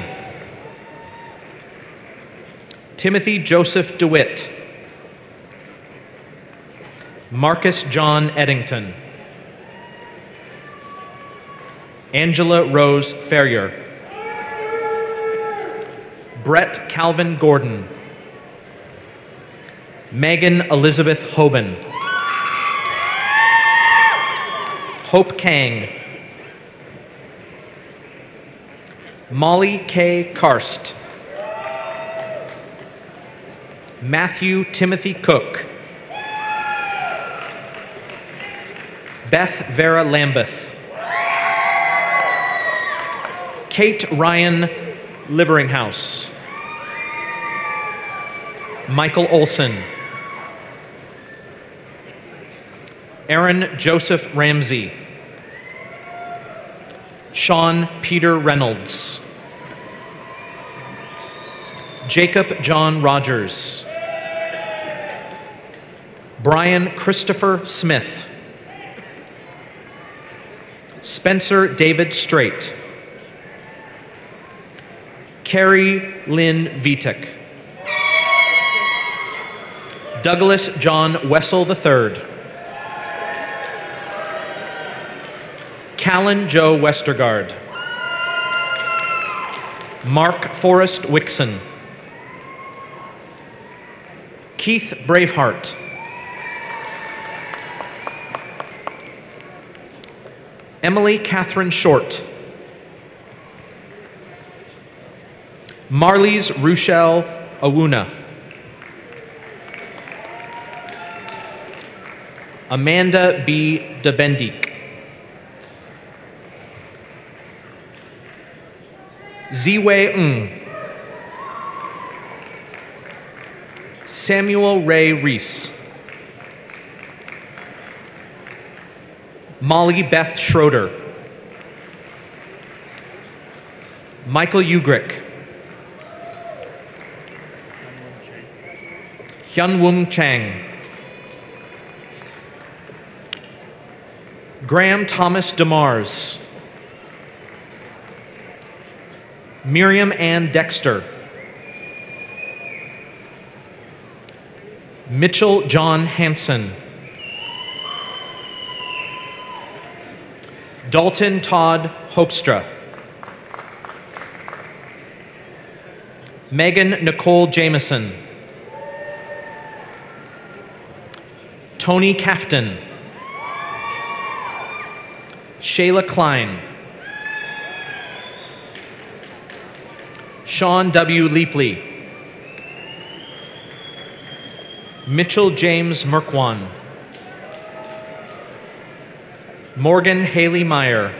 Timothy Joseph DeWitt. Marcus John Eddington. Angela Rose Ferrier. Brett Calvin Gordon. Megan Elizabeth Hoban. Hope Kang. Molly K. Karst. Matthew Timothy Cook. Beth Vera Lambeth. Kate Ryan Liveringhouse. Michael Olson. Aaron Joseph Ramsey. Sean Peter Reynolds. Jacob John Rogers. Brian Christopher Smith. Spencer David Strait. Carrie Lynn Vitek. Douglas John Wessel III. Callan Joe Westergaard. Mark Forrest Wixon. Keith Braveheart. Emily Catherine Short. Marlies Ruchelle Awuna. Amanda B. DeBendik. Ziwei Ng. Samuel Ray Reese. Molly Beth Schroeder. Michael Ugrick. Hyunwoong Chang. Graham Thomas DeMars. Miriam Ann Dexter. Mitchell John Hansen. Dalton Todd Hoekstra. Megan Nicole Jameson. Tony Cafton. Shayla Klein. Sean W. Leapley. Mitchell James Merkwan. Morgan Haley Meyer.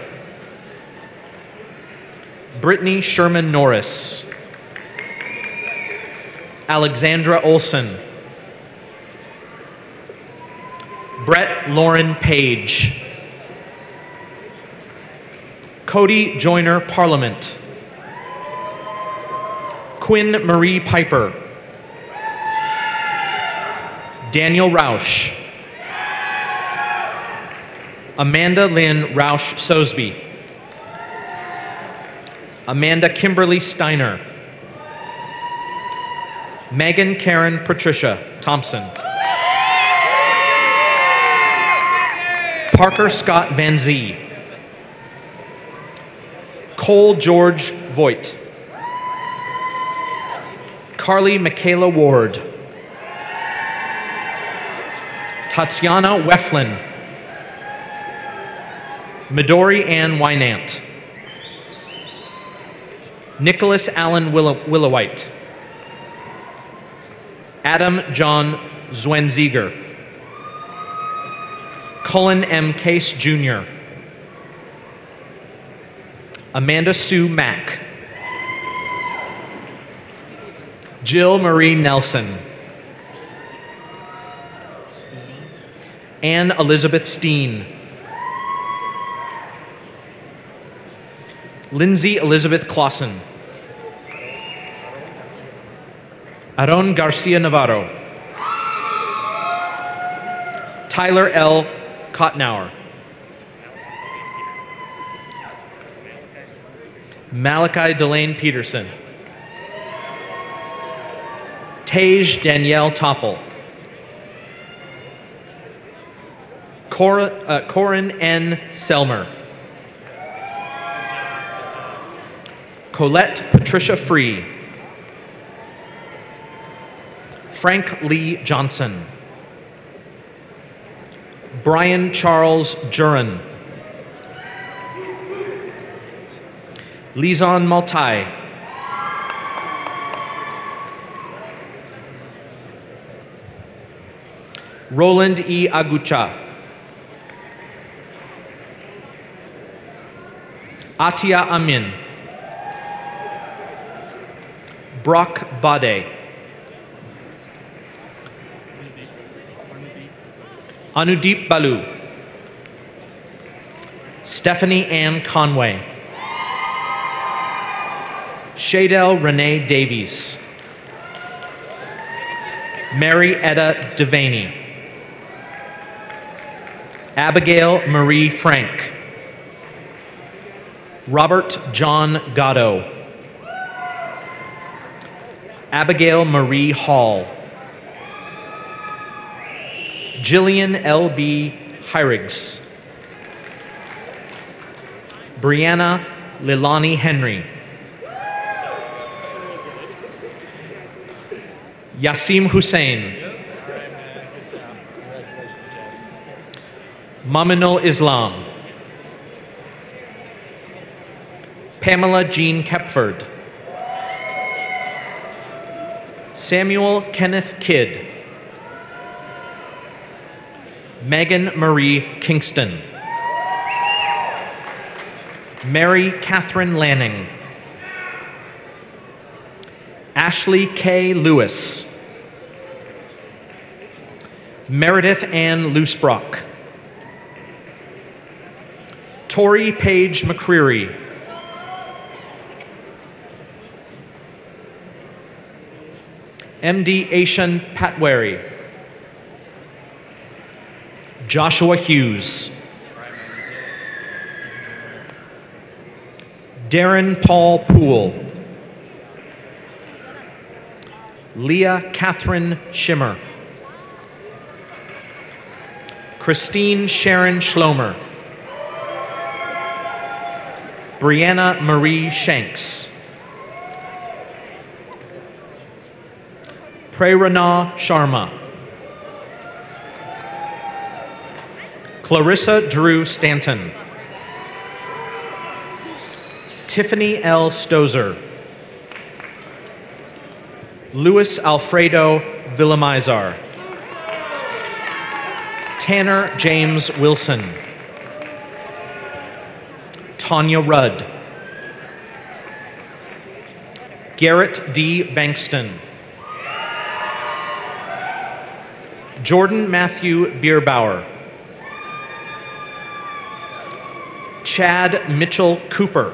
Brittany Sherman Norris. Alexandra Olson. Brett Lauren Page. Cody Joyner Parliament. Quinn Marie Piper. Daniel Rausch. Amanda Lynn Rausch Sosby. Amanda Kimberly Steiner. Megan Karen Patricia Thompson. Parker Scott Van Zee. Cole George Voigt. Carly Michaela Ward. Tatiana Weflin. Midori Ann Wynant. Nicholas Allen Willowite. Adam John Zwenziger. Cullen M. Case Jr. Amanda Sue Mack. Jill Marie Nelson. Anne Elizabeth Steen. Lindsay Elizabeth Clausen. Aaron Garcia Navarro. Tyler L. Kotnauer. Malachi Delane Peterson. Tage Danielle Topple. Corin N. Selmer. Colette Patricia Free. Frank Lee Johnson. Brian Charles Jurin. Lizon Maltai. Roland E. Agucha. Atia Amin. Brock Bade. Anudeep Balu. Stephanie Ann Conway. Shadel Renee Davies. Mary Etta Devaney. Abigail Marie Frank. Robert John Gatto. Abigail Marie Hall. Jillian L.B. Hyrigs. Brianna Lilani Henry. Yasim Hussein. Maminul Islam. Pamela Jean Kepford. Samuel Kenneth Kidd. Megan Marie Kingston. Mary Catherine Lanning. Ashley K. Lewis. Meredith Ann Loosebrock. Tori Page McCreary. MD Ashan Patwary. Joshua Hughes. Darren Paul Poole. Leah Catherine Schimmer. Christine Sharon Schlomer. Brianna Marie Shanks. Prerana Sharma. Clarissa Drew Stanton. Tiffany L. Stozer. Luis Alfredo Villamizar. Tanner James Wilson. Tanya Rudd. Garrett D. Bankston. Jordan Matthew Bierbauer. Chad Mitchell Cooper.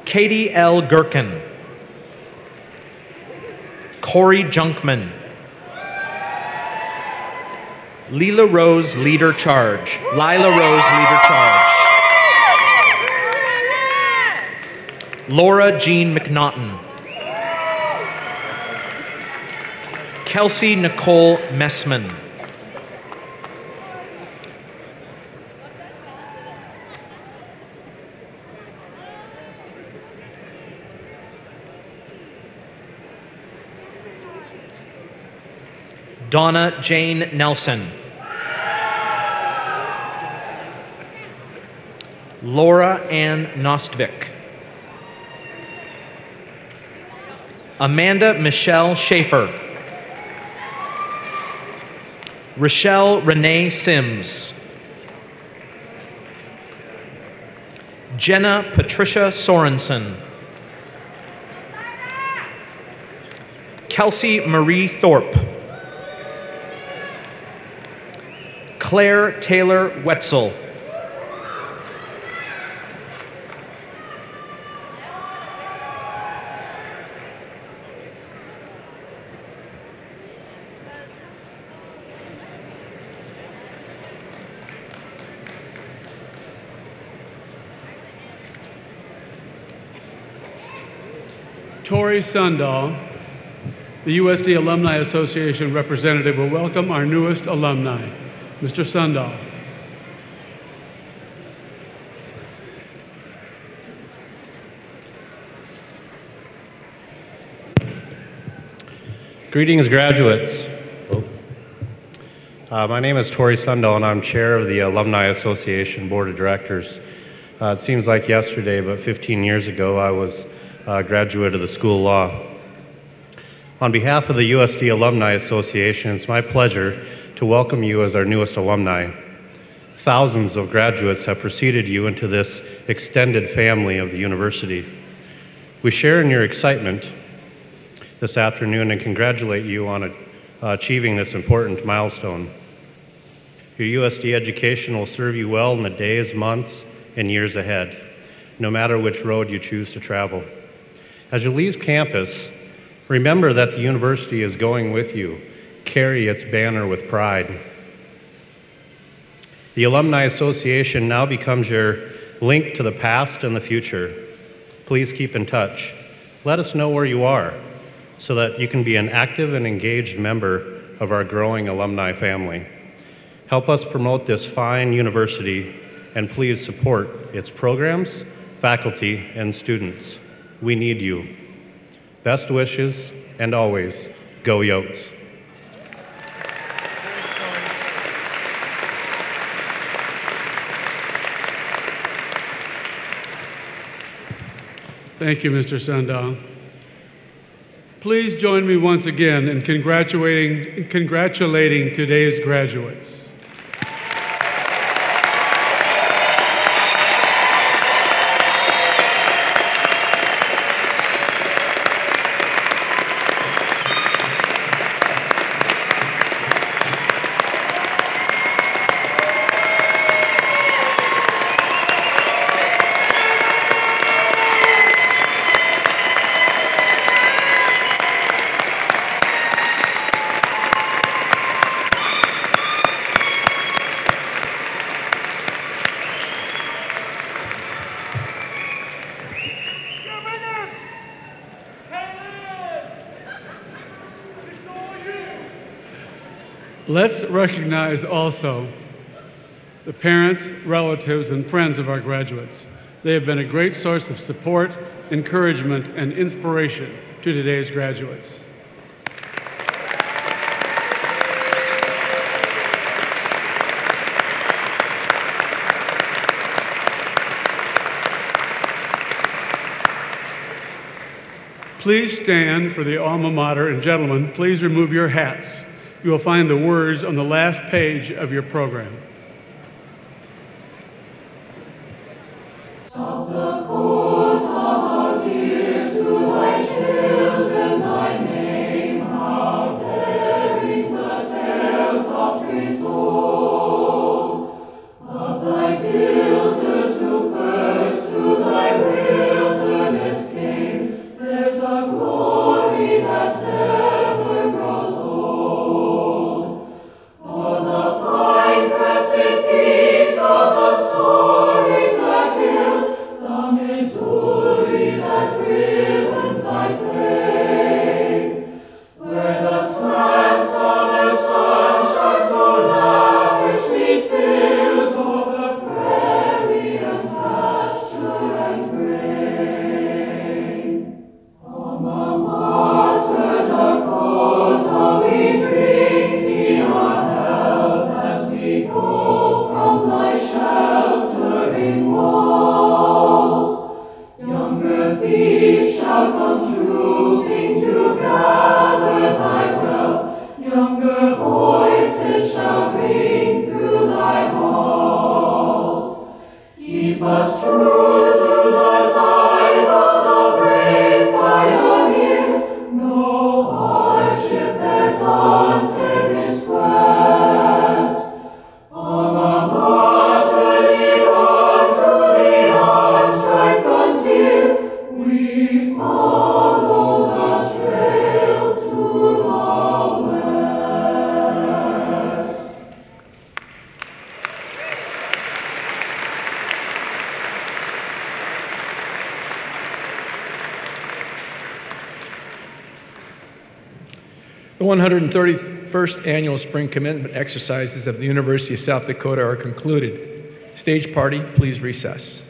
Katie L. Gherkin. Corey Junkman. Lila Rose Leader Charge. Lila Rose Leader Charge. Laura Jean McNaughton. Kelsey Nicole Messman. Donna Jane Nelson. Laura Ann Nostvik. Amanda Michelle Schaefer. Rochelle Renee Sims. Jenna Patricia Sorensen. Kelsey Marie Thorpe. Claire Taylor Wetzel. Tori Sundahl, the USD Alumni Association representative, will welcome our newest alumni. Mr. Sundahl. Greetings, graduates. My name is Tori Sundahl, and I'm chair of the Alumni Association Board of Directors. It seems like yesterday, but 15 years ago, I was a graduate of the School of Law. On behalf of the USD Alumni Association, it's my pleasure to welcome you as our newest alumni. Thousands of graduates have preceded you into this extended family of the university. We share in your excitement this afternoon and congratulate you on achieving this important milestone. Your USD education will serve you well in the days, months, and years ahead, no matter which road you choose to travel. As you leave campus, remember that the university is going with you. Carry its banner with pride. The Alumni Association now becomes your link to the past and the future. Please keep in touch. Let us know where you are so that you can be an active and engaged member of our growing alumni family. Help us promote this fine university and please support its programs, faculty, and students. We need you. Best wishes, and always, go Yotes. Thank you, Mr. Sundahl. Please join me once again in congratulating today's graduates. Let's recognize also the parents, relatives, and friends of our graduates. They have been a great source of support, encouragement, and inspiration to today's graduates. Please stand for the alma mater, and gentlemen, please remove your hats. You will find the words on the last page of your program. Missouri that The 131st Annual Spring Commencement Exercises of the University of South Dakota are concluded. Stage party, please recess.